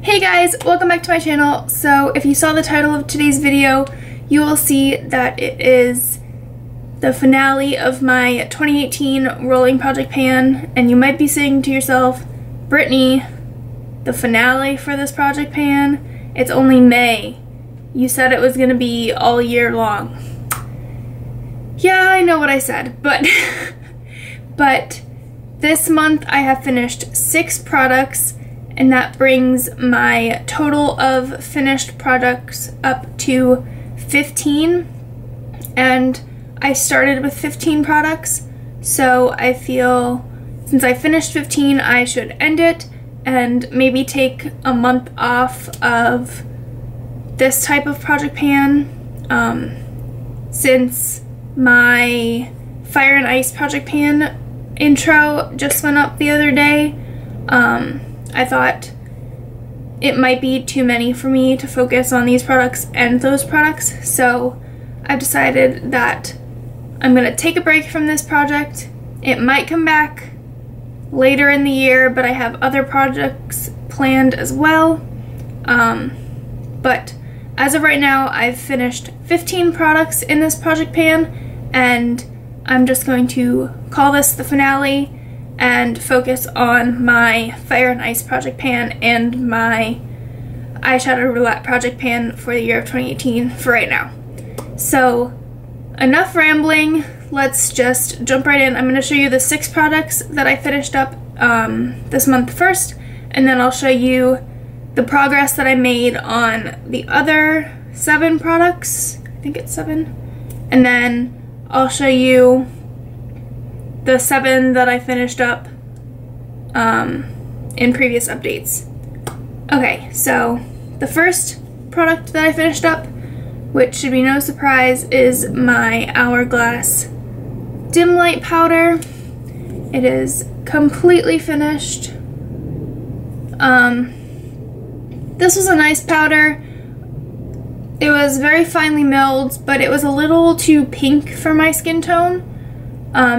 Hey guys, welcome back to my channel. So if you saw the title of today's video, you will see that it is the finale of my 2018 rolling project pan, and you might be saying to yourself, Brittany, the finale for this project pan? It's only May. You said it was going to be all year long. Yeah, I know what I said, but but this month I have finished 6 products, and that brings my total of finished products up to 15. And I started with 15 products, so I feel since I finished 15, I should end it and maybe take a month off of this type of project pan, since my Fire and Ice project pan intro just went up the other day. I thought it might be too many for me to focus on these products and those products, so I've decided that I'm going to take a break from this project. It might come back later in the year, but I have other projects planned as well. But as of right now, I've finished 15 products in this project pan, and I'm just going to call this the finale and focus on my Fire and Ice project pan and my eyeshadow roulette project pan for the year of 2018 for right now. So enough rambling, let's just jump right in. I'm going to show you the 6 products that I finished up this month first, and then I'll show you the progress that I made on the other 7 products. I think it's 7. And then I'll show you the 7 that I finished up in previous updates. Okay, so the first product that I finished up, which should be no surprise, is my Hourglass Dim Light Powder. It is completely finished. This was a nice powder. It was very finely milled, but it was a little too pink for my skin tone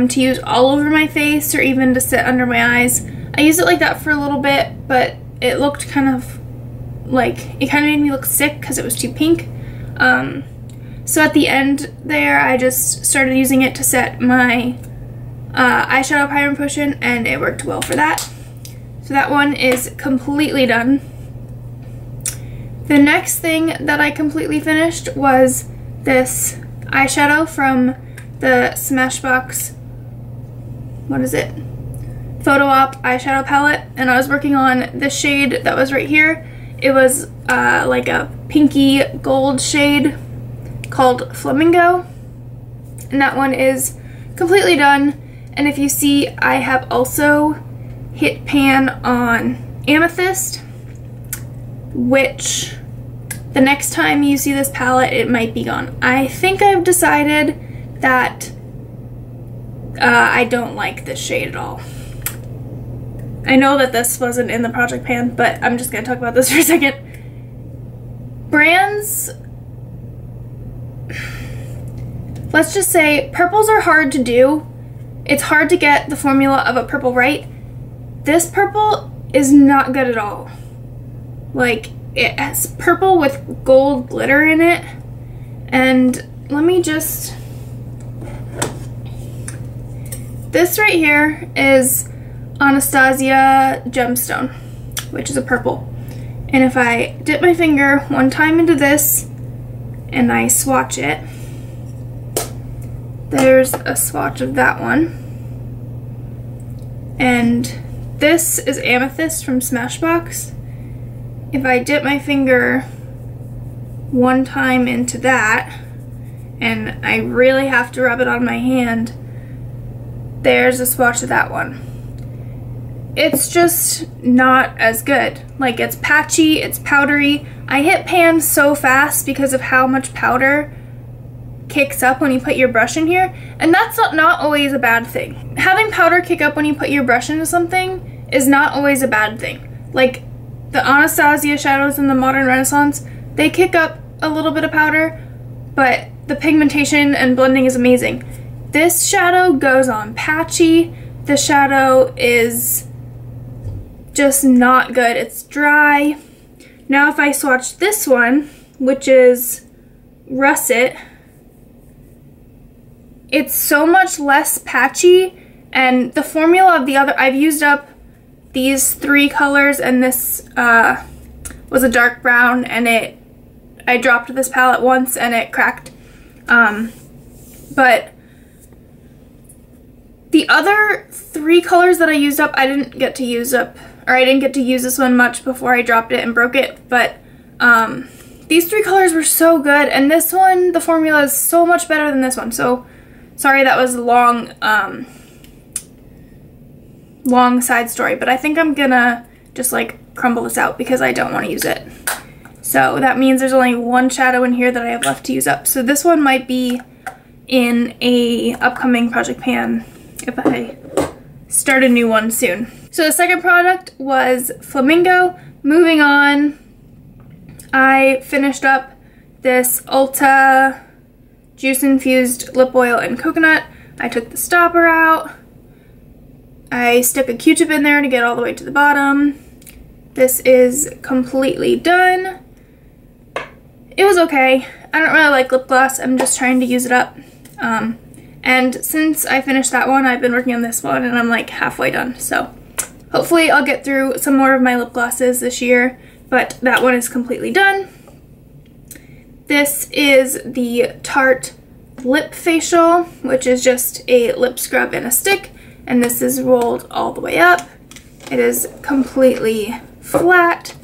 to use all over my face or even to sit under my eyes. I used it like that for a little bit, but it looked kind of like, it kind of made me look sick because it was too pink. So at the end there, I just started using it to set my eyeshadow primer cushion, and it worked well for that. So that one is completely done. The next thing that I completely finished was this eyeshadow from the Smashbox, what is it? Photo Op eyeshadow palette, and I was working on this shade that was right here. It was like a pinky gold shade called Flamingo, and that one is completely done. And if you see, I have also hit pan on Amethyst, which the next time you see this palette, it might be gone. I think I've decided that I don't like this shade at all. I know that this wasn't in the project pan, but I'm just going to talk about this for a second. Brands, let's just say purples are hard to do. It's hard to get the formula of a purple right. This purple is not good at all. Like, it has purple with gold glitter in it, and let me just... This right here is Anastasia Gemstone, which is a purple. And if I dip my finger one time into this and I swatch it, there's a swatch of that one. And this is Amethyst from Smashbox. If I dip my finger one time into that, and I really have to rub it on my hand, there's a swatch of that one. It's just not as good. Like, it's patchy, it's powdery. I hit pan so fast because of how much powder kicks up when you put your brush in here, and that's not always a bad thing. Having powder kick up when you put your brush into something is not always a bad thing. Like, the Anastasia shadows in the Modern Renaissance, they kick up a little bit of powder, but the pigmentation and blending is amazing. This shadow goes on patchy. The shadow is just not good. It's dry. Now if I swatch this one, which is Russet, it's so much less patchy, and the formula of the other, I've used up these 3 colors, and this was a dark brown, and I dropped this palette once and it cracked. But the other 3 colors that I used up, I didn't get to use up, or I didn't get to use this one much before I dropped it and broke it, but these 3 colors were so good, and this one, the formula is so much better than this one. So sorry that was a long side story, but I think I'm gonna just like crumble this out because I don't want to use it. So that means there's only 1 shadow in here that I have left to use up. So this one might be in a upcoming project pan if I start a new one soon. So the second product was Flamingo. Moving on, I finished up this Ulta Juice Infused Lip Oil and Coconut. I took the stopper out. I stuck a Q-tip in there to get all the way to the bottom. This is completely done. It was okay. I don't really like lip gloss. I'm just trying to use it up. And since I finished that one, I've been working on this one, and I'm like halfway done. So hopefully I'll get through some more of my lip glosses this year, but that one is completely done. This is the Tarte Lip Facial, which is just a lip scrub in a stick, and this is rolled all the way up. It is completely flat,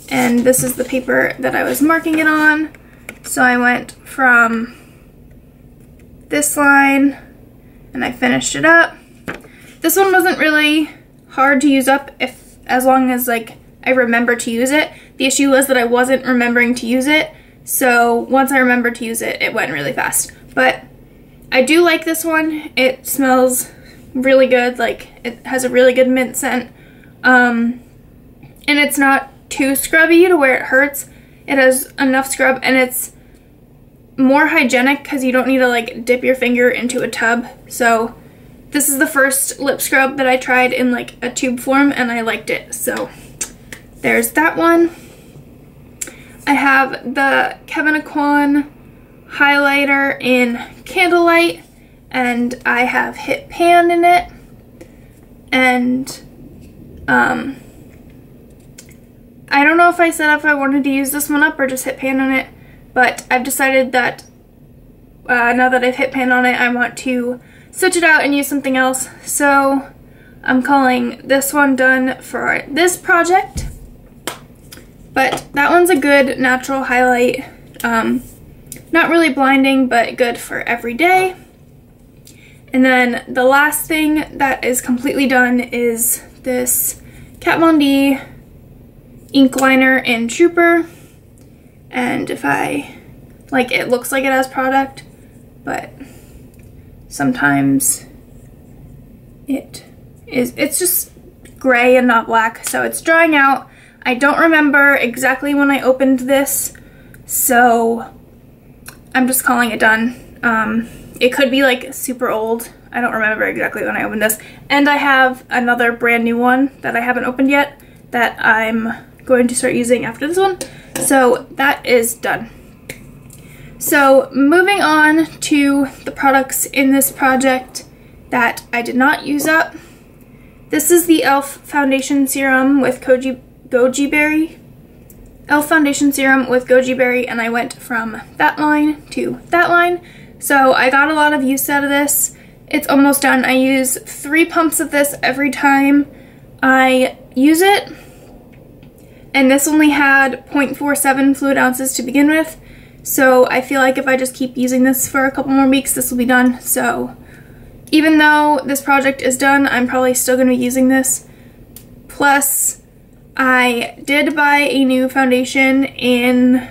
and this is the paper that I was marking it on. So I went from this line and I finished it up. This one wasn't really hard to use up as long as like I remember to use it. The issue was that I wasn't remembering to use it, so once I remembered to use it, it went really fast. But I do like this one. It smells really good, like it has a really good mint scent, and it's not too scrubby to where it hurts. It has enough scrub, and it's more hygienic because you don't need to like dip your finger into a tub. So this is the first lip scrub that I tried in like a tube form, and I liked it. So there's that one. I have the Kevyn Aucoin highlighter in Candlelight, and I have Hit Pan in it, and I don't know if I said if I wanted to use this one up or just hit pan on it, but I've decided that now that I've hit pan on it, I want to switch it out and use something else. So I'm calling this one done for this project. But that one's a good natural highlight. Not really blinding, but good for every day. And then the last thing that is completely done is this Kat Von D ink liner in Trooper. And if I, like, it looks like it has product, but sometimes it's just gray and not black, so it's drying out. I don't remember exactly when I opened this, so I'm just calling it done. It could be like super old. I don't remember exactly when I opened this. And I have another brand new one that I haven't opened yet that I'm going to start using after this one. So that is done. So moving on to the products in this project that I did not use up. This is the e.l.f. Foundation Serum with Goji Berry. e.l.f. Foundation Serum with Goji Berry, and I went from that line to that line. So I got a lot of use out of this. It's almost done. I use 3 pumps of this every time I use it. And this only had 0.47 fluid ounces to begin with. So I feel like if I just keep using this for a couple more weeks, this will be done. So even though this project is done, I'm probably still going to be using this. Plus, I did buy a new foundation in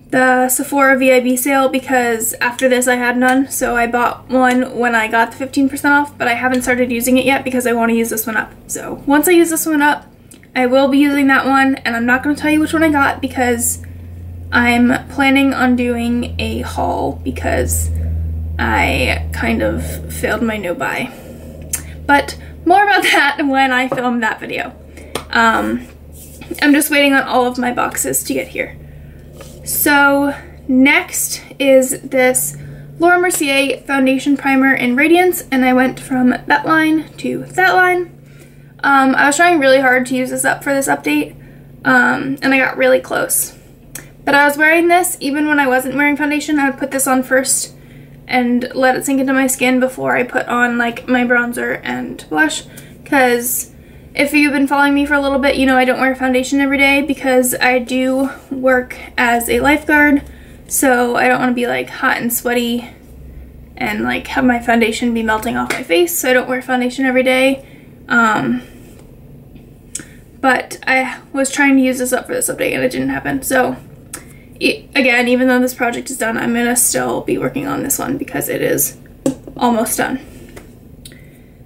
the Sephora VIB sale because after this I had none, so I bought one when I got the 15% off, but I haven't started using it yet because I want to use this one up. So once I use this one up, I will be using that one, and I'm not going to tell you which one I got because I'm planning on doing a haul because I kind of failed my no-buy. But more about that when I film that video. I'm just waiting on all of my boxes to get here. So next is this Laura Mercier foundation primer in Radiance, and I went from that line to that line. I was trying really hard to use this up for this update, and I got really close. But I was wearing this even when I wasn't wearing foundation. I would put this on first and let it sink into my skin before I put on like my bronzer and blush, because if you've been following me for a little bit, you know I don't wear foundation every day because I do work as a lifeguard, so I don't want to be like hot and sweaty and like have my foundation be melting off my face, so I don't wear foundation every day. But I was trying to use this up for this update and it didn't happen, so again, even though this project is done, I'm gonna still be working on this one because it is almost done.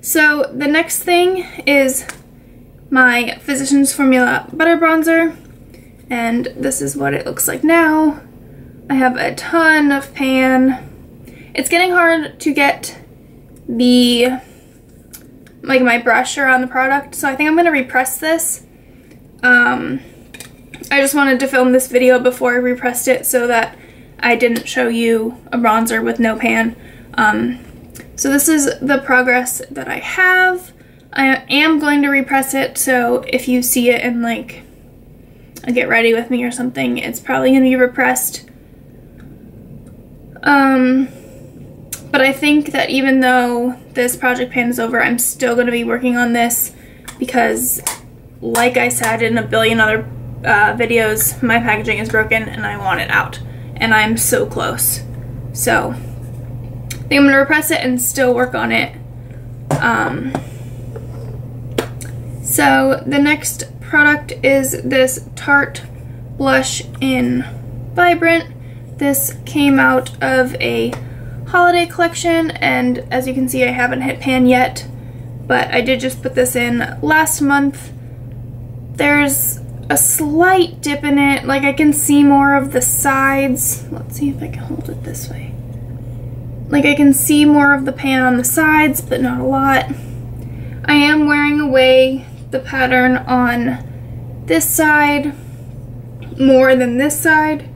So the next thing is my Physicians Formula Butter Bronzer, and this is what it looks like now. I have a ton of pan. It's getting hard to get the my brush around the product, so I think I'm gonna repress this. I just wanted to film this video before I repressed it so that I didn't show you a bronzer with no pan. So this is the progress that I have. I am going to repress it, so if you see it in like a Get Ready With Me or something, it's probably going to be repressed. But I think that even though this project pan is over, I'm still going to be working on this because, like I said in a billion other videos, my packaging is broken and I want it out, and I'm so close. So I think I'm going to repress it and still work on it. So the next product is this Tarte blush in Vibrant. This came out of a holiday collection, and as you can see I haven't hit pan yet, but I did just put this in last month. There's a slight dip in it, like I can see more of the sides. Let's see if I can hold it this way. Like I can see more of the pan on the sides, but not a lot. I am wearing away the pattern on this side more than this side,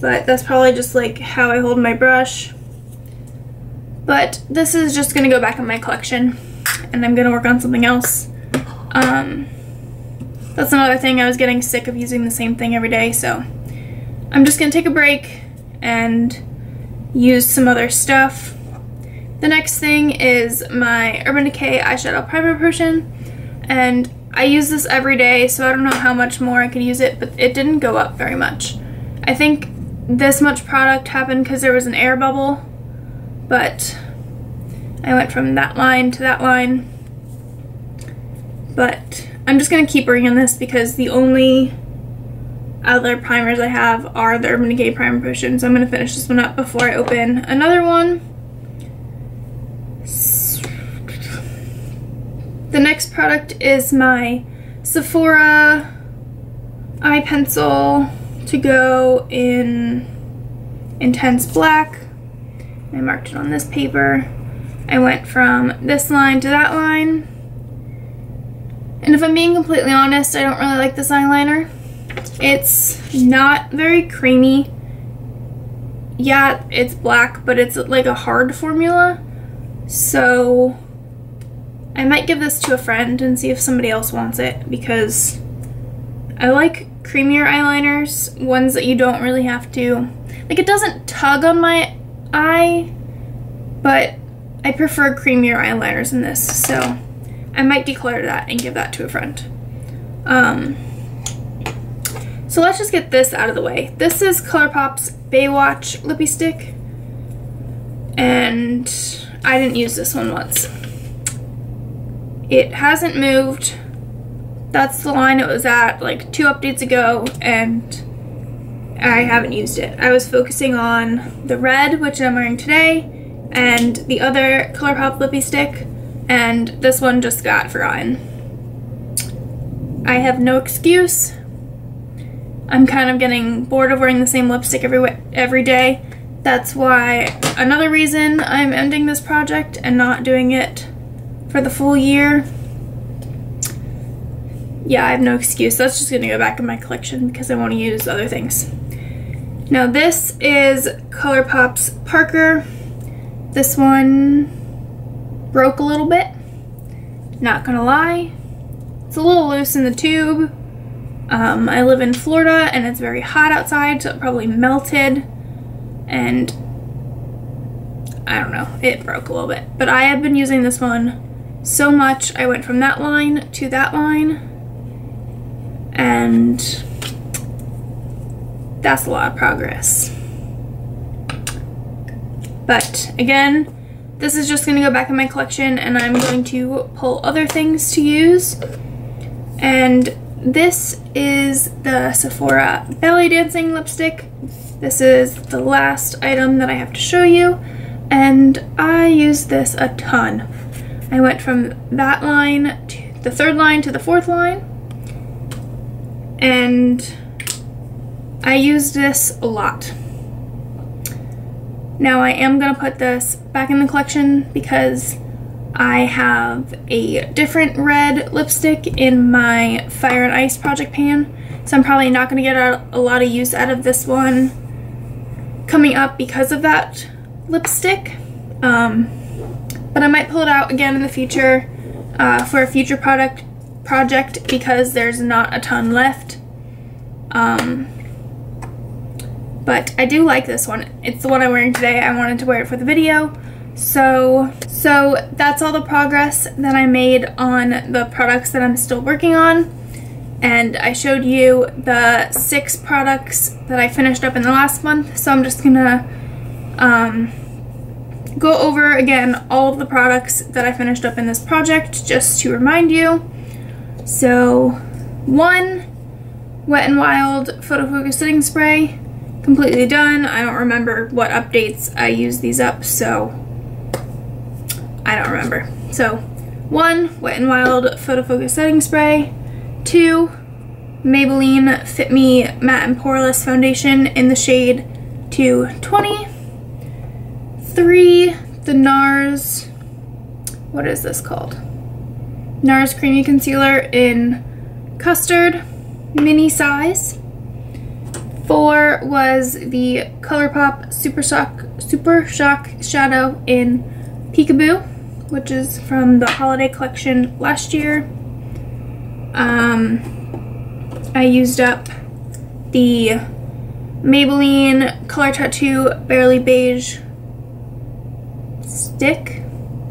but that's probably just like how I hold my brush. But this is just gonna go back in my collection and I'm gonna work on something else. That's another thing, I was getting sick of using the same thing every day, so I'm just gonna take a break and use some other stuff. The next thing is my Urban Decay Eyeshadow Primer Potion, and I use this every day, so I don't know how much more I could use it, but it didn't go up very much. I think this much product happened because there was an air bubble, but I went from that line to that line. But I'm just going to keep working on this because the only other primers I have are the Urban Decay Primer Potion, so I'm going to finish this one up before I open another one. The next product is my Sephora eye pencil to go in Intense Black. I marked it on this paper. I went from this line to that line. And if I'm being completely honest, I don't really like this eyeliner. It's not very creamy. Yeah, it's black, but it's like a hard formula. So I might give this to a friend and see if somebody else wants it, because I like creamier eyeliners, ones that you don't really have to, like, it doesn't tug on my eye, but I prefer creamier eyeliners than this, so I might declare that and give that to a friend. So let's just get this out of the way. This is ColourPop's Baywatch Lippy Stick, and I didn't use this one once. It hasn't moved. That's the line it was at like 2 updates ago, and I haven't used it. I was focusing on the red, which I'm wearing today, and the other ColourPop Lippy Stick, and this one just got forgotten. I have no excuse. I'm kind of getting bored of wearing the same lipstick every day. That's why another reason I'm ending this project and not doing it for the full year. yeah, I have no excuse. That's just gonna go back in my collection because I want to use other things. Now this is ColourPop's Parker. This one broke a little bit, not gonna lie. It's a little loose in the tube. I live in Florida and it's very hot outside, so it probably melted and I don't know, it broke a little bit. But I have been using this one so much. I went from that line to that line and that's a lot of progress. But again, this is just gonna go back in my collection and I'm going to pull other things to use. And this is the Sephora Belly Dancing lipstick. This is the last item that I have to show you. And I use this a ton. I went from that line to the third line to the fourth line. And I used this a lot. Now I am gonna put this back in the collection because I have a different red lipstick in my Fire and Ice project pan, so I'm probably not going to get a lot of use out of this one coming up because of that lipstick. But I might pull it out again in the future for a future project because there's not a ton left. But I do like this one. It's the one I'm wearing today. I wanted to wear it for the video. So that's all the progress that I made on the products that I'm still working on. And I showed you the 6 products that I finished up in the last month. So I'm just gonna go over again all of the products that I finished up in this project just to remind you. So 1, Wet n Wild Photo Focus Setting Spray, completely done. I don't remember what updates I used these up, so I don't remember. So 1, Wet n Wild Photo Focus Setting Spray. 2, Maybelline Fit Me Matte and Poreless Foundation in the shade 220. 3, the NARS, what is this called? NARS Creamy Concealer in Custard, mini size. 4 was the ColourPop Super Shock Shadow in Peekaboo, which is from the holiday collection last year. I used up the Maybelline Color Tattoo Barely Beige stick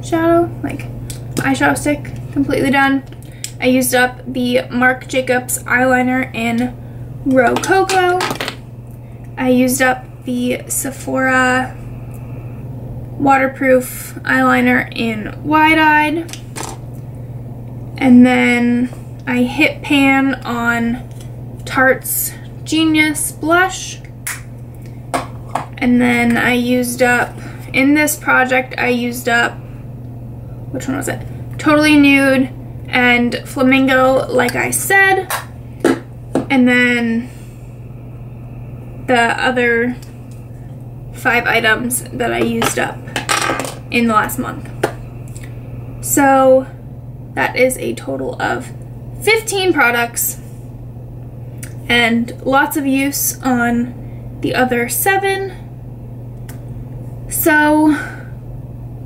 shadow, like eyeshadow stick, completely done. I used up the Marc Jacobs eyeliner in Rococo. I used up the Sephora waterproof eyeliner in Wide Eyed. And then I hit pan on Tarte's Genius blush. And then I used up, in this project, I used up, which one was it? Totally Nude and Flamingo, like I said. And then the other 5 items that I used up in the last month. So that is a total of 15 products and lots of use on the other 7. So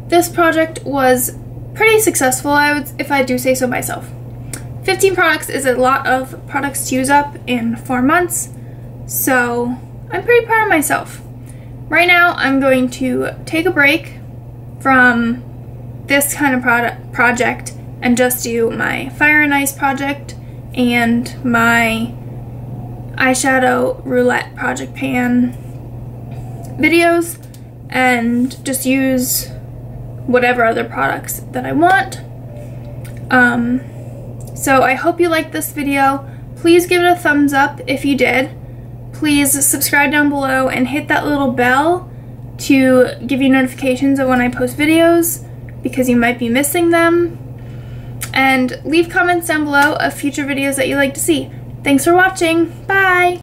this project was pretty successful, if I do say so myself. 15 products is a lot of products to use up in 4 months, so I'm pretty proud of myself. Right now I'm going to take a break from this kind of project and just do my Fire and Ice project and my eyeshadow roulette project pan videos, and just use whatever other products that I want. So I hope you liked this video. Please give it a thumbs up if you did. Please subscribe down below and hit that little bell to give you notifications of when I post videos, because you might be missing them. And leave comments down below of future videos that you'd like to see. Thanks for watching. Bye!